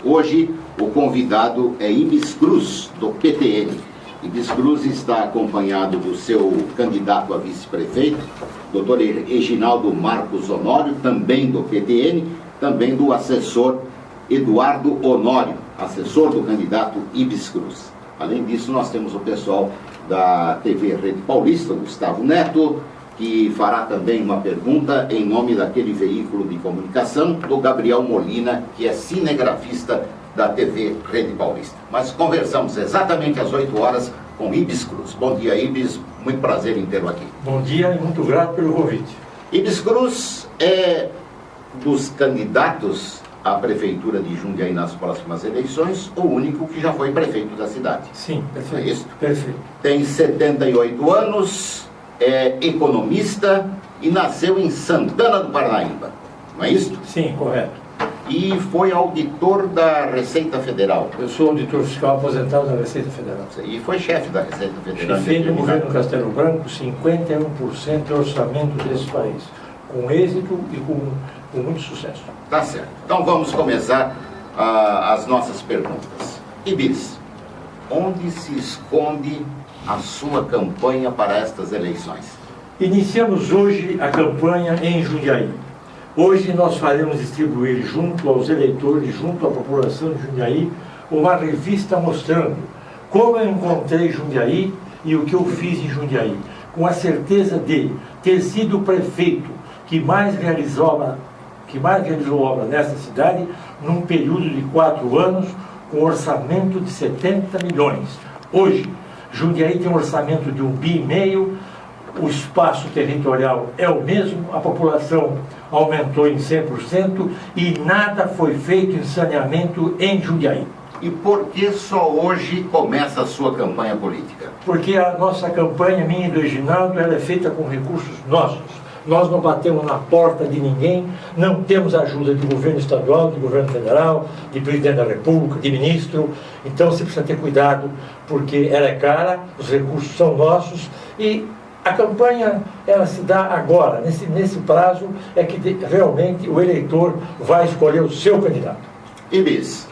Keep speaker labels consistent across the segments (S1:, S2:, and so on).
S1: Hoje o convidado é Ibis Cruz, do PTN. Ibis Cruz está acompanhado do seu candidato a vice-prefeito, Dr. Reginaldo Marcos Honório, também do PTN, também do assessor Eduardo Honório, assessor do candidato Ibis Cruz. Além disso, nós temos o pessoal da TV Rede Paulista, Gustavo Neto, que fará também uma pergunta em nome daquele veículo de comunicação, do Gabriel Molina, que é cinegrafista da TV Rede Paulista. Mas conversamos exatamente às 8 horas com Ibis Cruz. Bom dia, Ibis. Muito prazer em tê-lo aqui.
S2: Bom dia e muito grato pelo convite.
S1: Ibis Cruz é dos candidatos à Prefeitura de Jundiaí nas próximas eleições, o único que já foi prefeito da cidade.
S2: Sim, perfeito.
S1: É isso?
S2: Perfeito.
S1: Tem 78 anos, é economista e nasceu em Santana do Parnaíba, não é isso?
S2: Sim, correto.
S1: E foi auditor da Receita Federal.
S2: Eu sou auditor fiscal aposentado da Receita Federal.
S1: E foi chefe da Receita Federal.
S2: Chefe do governo Castelo Branco, 51% do orçamento desse país. Com êxito e com muito sucesso.
S1: Tá certo. Então vamos começar as nossas perguntas. Ibis, onde se esconde a sua campanha para estas eleições?
S2: Iniciamos hoje a campanha em Jundiaí. Hoje nós faremos distribuir junto aos eleitores, junto à população de Jundiaí, uma revista mostrando como eu encontrei Jundiaí e o que eu fiz em Jundiaí, com a certeza de ter sido o prefeito que mais realizou obra nessa cidade num período de 4 anos, com orçamento de 70 milhões. Hoje, Jundiaí tem um orçamento de 1,5 bi, o espaço territorial é o mesmo, a população aumentou em 100% e nada foi feito em saneamento em Jundiaí.
S1: E por que só hoje começa a sua campanha política?
S2: Porque a nossa campanha, minha e do Reginaldo, ela é feita com recursos nossos. Nós não batemos na porta de ninguém, não temos ajuda de governo estadual, de governo federal, de presidente da República, de ministro. Então você precisa ter cuidado, porque ela é cara, os recursos são nossos e a campanha ela se dá agora, nesse prazo é que realmente o eleitor vai escolher o seu candidato.
S1: Ibis,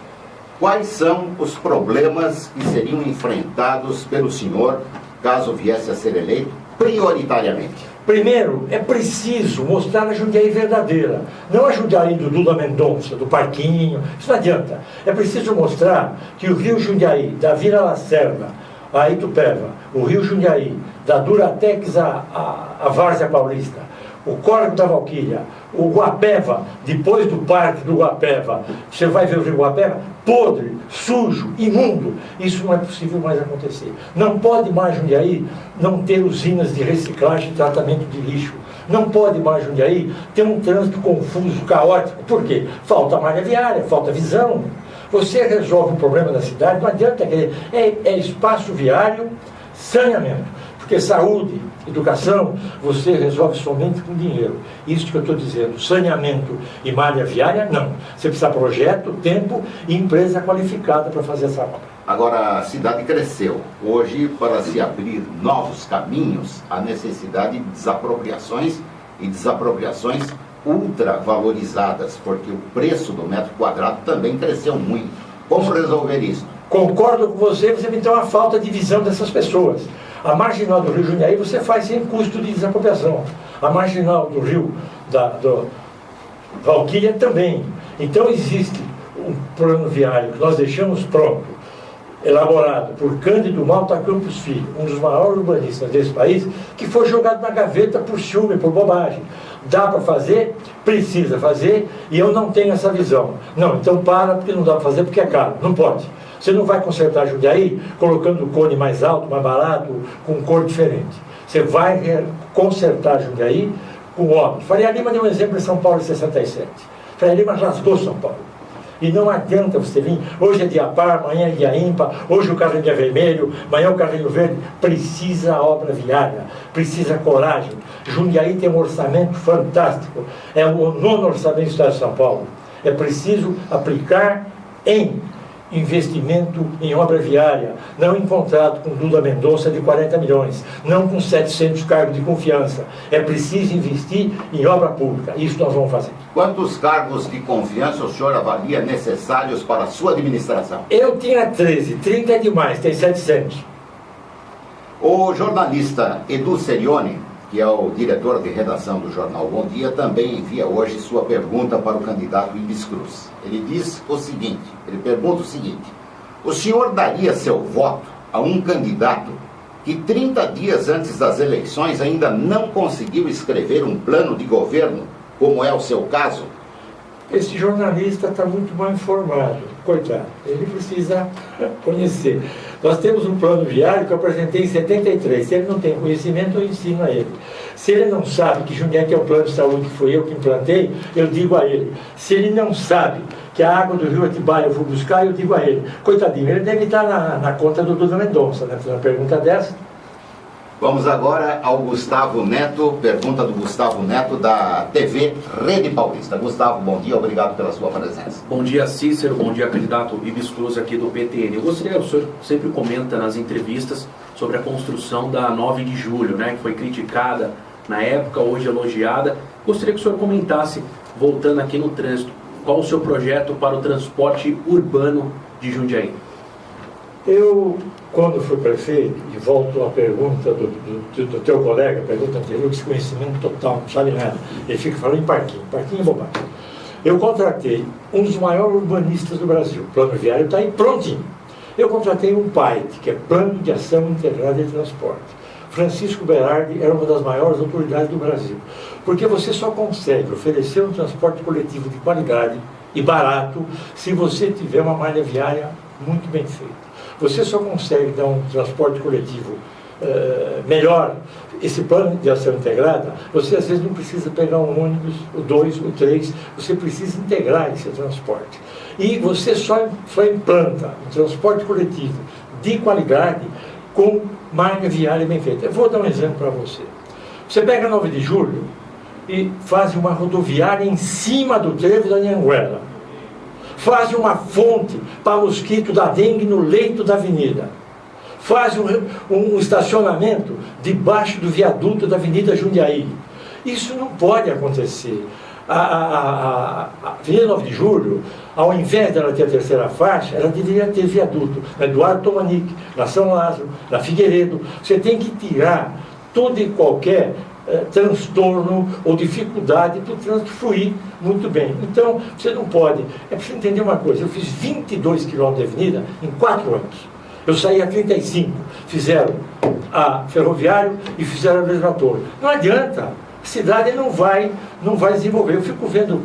S1: quais são os problemas que seriam enfrentados pelo senhor, caso viesse a ser eleito, prioritariamente?
S2: Primeiro, é preciso mostrar a Jundiaí verdadeira, não a Jundiaí do Lula Mendonça, do Parquinho, isso não adianta. É preciso mostrar que o Rio Jundiaí, da Vila Lacerda a Itupeva, o Rio Jundiaí, da Duratex à Várzea Paulista, o Córrego da Valquíria, o Guapeva, depois do Parque do Guapeva, você vai ver o Rio Guapeva, podre, sujo, imundo. Isso não é possível mais acontecer. Não pode mais Jundiaí não ter usinas de reciclagem e tratamento de lixo. Não pode mais Jundiaí ter um trânsito confuso, caótico. Por quê? Falta malha viária, falta visão. Você resolve o problema da cidade, não adianta querer. É espaço viário, saneamento. Porque saúde, educação, você resolve somente com dinheiro. Isso que eu estou dizendo, saneamento e malha viária, não. Você precisa de projeto, tempo e empresa qualificada para fazer essa obra.
S1: Agora, a cidade cresceu. Hoje, para se abrir novos caminhos, há necessidade de desapropriações e desapropriações ultravalorizadas, porque o preço do metro quadrado também cresceu muito. Como resolver isso?
S2: Concordo com você, você tem uma falta de visão dessas pessoas. A marginal do Rio Jundiaí você faz sem custo de desapropriação. A marginal do Rio do Valquíria também. Então existe um plano viário que nós deixamos pronto, elaborado por Cândido Malta Campos Filho, um dos maiores urbanistas desse país, que foi jogado na gaveta por ciúme, por bobagem. Dá para fazer? Precisa fazer, e eu não tenho essa visão. Não, então para, porque não dá para fazer, porque é caro. Não pode. Você não vai consertar Jundiaí colocando o cone mais alto, mais barato, com cor diferente. Você vai consertar Jundiaí com obras. Faria Lima deu um exemplo em São Paulo em 67. Faria Lima rasgou São Paulo. E não adianta você vir, hoje é dia par, amanhã é dia ímpar, hoje o carrinho é vermelho, amanhã o carrinho verde. Precisa a obra viária, precisa coragem. Jundiaí tem um orçamento fantástico, é o 9º orçamento do Estado de São Paulo. É preciso aplicar em investimento em obra viária, não em contrato com Lula Mendonça de 40 milhões, não com 700 cargos de confiança. É preciso investir em obra pública. Isso nós vamos fazer.
S1: Quantos cargos de confiança o senhor avalia necessários para a sua administração?
S2: Eu tinha 13, 30 é demais, tem 700.
S1: O jornalista Edu Serioni, que é o diretor de redação do jornal Bom Dia, também envia hoje sua pergunta para o candidato Ibis Cruz. Ele diz o seguinte, ele pergunta o seguinte: o senhor daria seu voto a um candidato que 30 dias antes das eleições ainda não conseguiu escrever um plano de governo, como é o seu caso?
S2: Esse jornalista está muito mal informado, coitado, ele precisa conhecer. Nós temos um plano viário que eu apresentei em 73, se ele não tem conhecimento, eu ensino a ele. Se ele não sabe que Jundiaí tem um plano de saúde que foi eu que implantei, eu digo a ele. Se ele não sabe que a água do rio Atibaia eu vou buscar, eu digo a ele. Coitadinho, ele deve estar na conta do Lula Mendonça, né? Fazer uma pergunta dessa.
S1: Vamos agora ao Gustavo Neto, pergunta do Gustavo Neto da TV Rede Paulista. Gustavo, bom dia, obrigado pela sua presença.
S3: Bom dia, Cícero, bom dia, candidato Ibis Cruz aqui do PTN. Eu gostaria, o senhor sempre comenta nas entrevistas sobre a construção da 9 de julho, né, que foi criticada na época, hoje elogiada. Gostaria que o senhor comentasse, voltando aqui no trânsito, qual o seu projeto para o transporte urbano de Jundiaí?
S2: Eu, quando fui prefeito, e volto à pergunta do teu colega, pergunta anterior, desconhecimento total, não sabe nada. Ele fica falando em parquinho é bobagem. Eu contratei um dos maiores urbanistas do Brasil, o plano viário está aí prontinho. Eu contratei um PAIT, que é Plano de Ação Integrada de Transporte. Francisco Berardi era uma das maiores autoridades do Brasil, porque você só consegue oferecer um transporte coletivo de qualidade e barato se você tiver uma malha viária muito bem feita. Você só consegue dar um transporte coletivo melhor, esse plano de ação integrada, você às vezes não precisa pegar um ônibus, o 2, o 3, você precisa integrar esse transporte. E você só implanta um transporte coletivo de qualidade com malha viária bem feita. Eu vou dar um exemplo para você. Você pega 9 de julho e faz uma rodoviária em cima do trevo da Anhanguera. Faz uma fonte para mosquito da dengue no leito da avenida. Faz um estacionamento debaixo do viaduto da Avenida Jundiaí. Isso não pode acontecer. A Avenida 9 de Julho, ao invés dela ter a terceira faixa, ela deveria ter viaduto na Eduardo Tomanique, na São Lázaro, na Figueiredo. Você tem que tirar todo e qualquer transtorno ou dificuldade para o trânsito fluir muito bem. Então, você não pode... É preciso entender uma coisa, eu fiz 22 quilômetros de avenida em 4 anos. Eu saí a 35, fizeram a ferroviário e fizeram a legislatória. Não adianta, a cidade não vai desenvolver. Eu fico vendo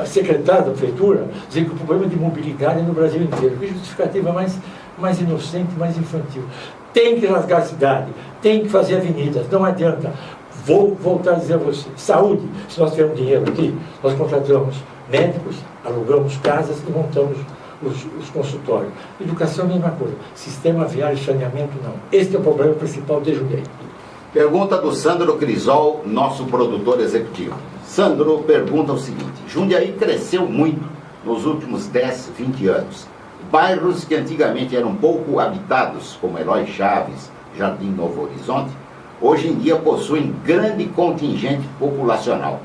S2: secretário da prefeitura dizer que o problema de mobilidade é no Brasil inteiro. Que justificativa mais inocente, mais infantil. Tem que rasgar a cidade, tem que fazer avenidas, não adianta. Vou voltar a dizer a você, saúde, se nós tivermos dinheiro aqui, nós contratamos médicos, alugamos casas e montamos os consultórios. Educação é a mesma coisa. Sistema viário e saneamento não. Este é o problema principal de Jundiaí.
S1: Pergunta do Sandro Crisol, nosso produtor executivo. Sandro pergunta o seguinte: Jundiaí cresceu muito nos últimos 10, 20 anos. Bairros que antigamente eram pouco habitados, como Herói Chaves, Jardim Novo Horizonte, hoje em dia possuem grande contingente populacional.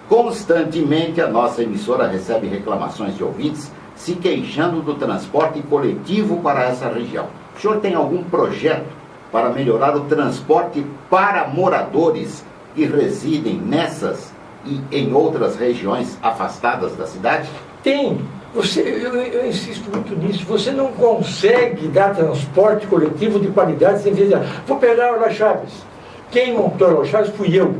S1: Constantemente a nossa emissora recebe reclamações de ouvintes se queixando do transporte coletivo para essa região. O senhor tem algum projeto para melhorar o transporte para moradores que residem nessas e em outras regiões afastadas da cidade?
S2: Tem. Eu insisto muito nisso. Você não consegue dar transporte coletivo de qualidade sem viajar. Vou pegar o Herói Chaves. Quem montou o Herói Chaves fui eu.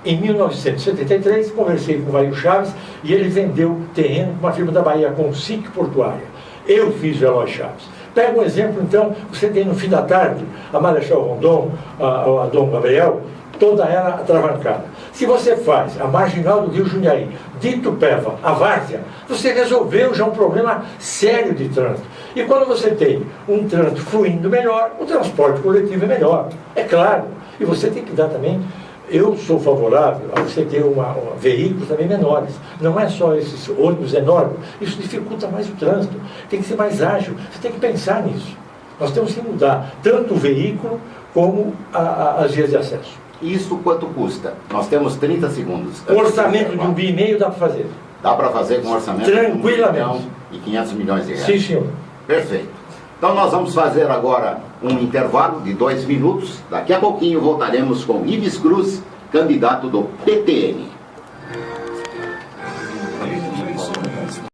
S2: Em 1973, conversei com o Vaio Chaves e ele vendeu terreno com uma firma da Bahia, com o SIC Portuária. Eu fiz o Herói Chaves. Pega um exemplo, então, você tem no fim da tarde a Marechal Rondon, a Dom Gabriel, toda ela atravancada. Se você faz a marginal do Rio Jundiaí, de Itupeva a Várzea, você resolveu já um problema sério de trânsito. E quando você tem um trânsito fluindo melhor, o transporte coletivo é melhor, é claro. E você tem que dar também eu sou favorável a você ter veículos também menores. Não é só esses ônibus enormes. Isso dificulta mais o trânsito. Tem que ser mais ágil. Você tem que pensar nisso. Nós temos que mudar tanto o veículo como as vias de acesso.
S1: Isso quanto custa? Nós temos 30 segundos.
S2: O orçamento de 1,5 bilhão dá para fazer.
S1: Dá para fazer com um orçamento
S2: tranquilamente.
S1: de 500 milhões de reais.
S2: Sim, senhor.
S1: Perfeito. Então nós vamos fazer agora um intervalo de 2 minutos. Daqui a pouquinho voltaremos com Ives Cruz, candidato do PTN.